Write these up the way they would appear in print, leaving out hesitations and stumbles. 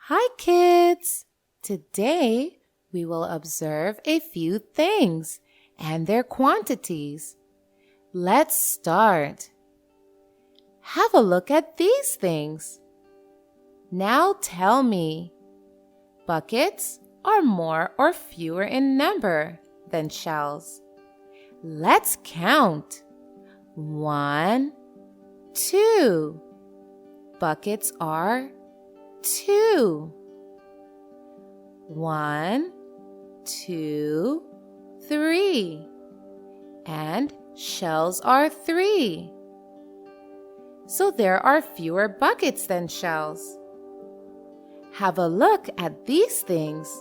Hi kids! Today we will observe a few things and their quantities. Let's start. Have a look at these things. Now tell me, buckets are more or fewer in number than shells? Let's count. 1, 2. Buckets are 2. 1, 2, 3. And shells are 3. So there are fewer buckets than shells. Have a look at these things.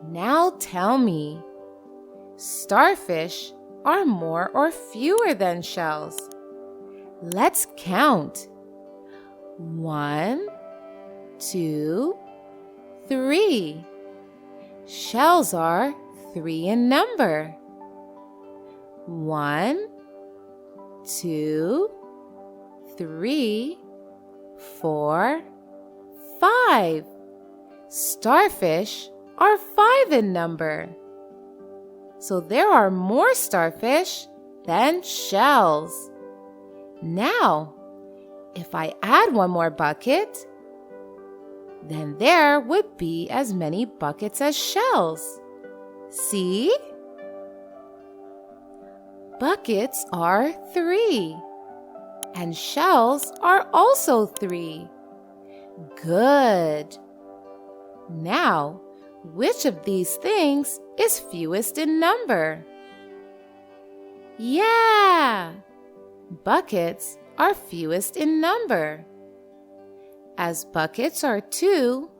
Now tell me, starfish are more or fewer than shells? Let's count. 1, 2, 3. Shells are 3 in number. 1, 2, 3, 4, 5. Starfish are 5 in number. So there are more starfish than shells. Now, if I add one more bucket, then there would be as many buckets as shells. See? Buckets are 3, and shells are also 3. Good. Now, which of these things is fewest in number? Yeah! Buckets are fewest in number. As buckets are 2,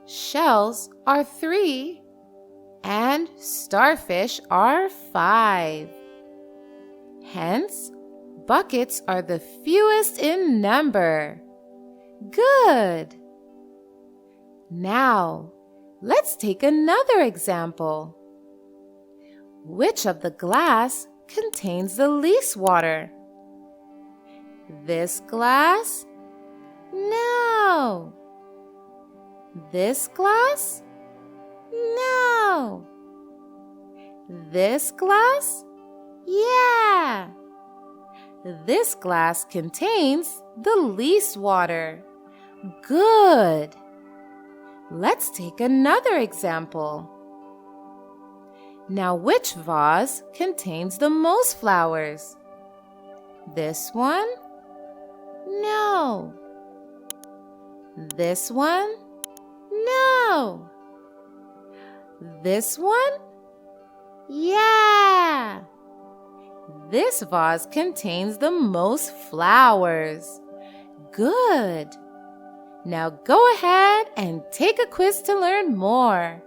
shells are 3, and starfish are 5. Hence, buckets are the fewest in number. Good! Now, let's take another example. Which of the glass contains the least water? This glass? No. This glass? No. This glass? Yeah. This glass contains the least water. Good. Let's take another example. Now, which vase contains the most flowers? This one? No. This one? No. This one? Yeah. This vase contains the most flowers. Good. Now go ahead and take a quiz to learn more.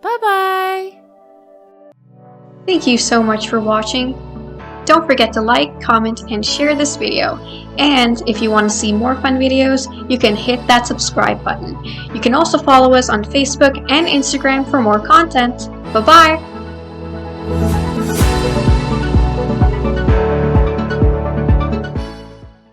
Bye-bye. Thank you so much for watching. Don't forget to like, comment, and share this video. And if you want to see more fun videos, you can hit that subscribe button. You can also follow us on Facebook and Instagram for more content. Bye-bye!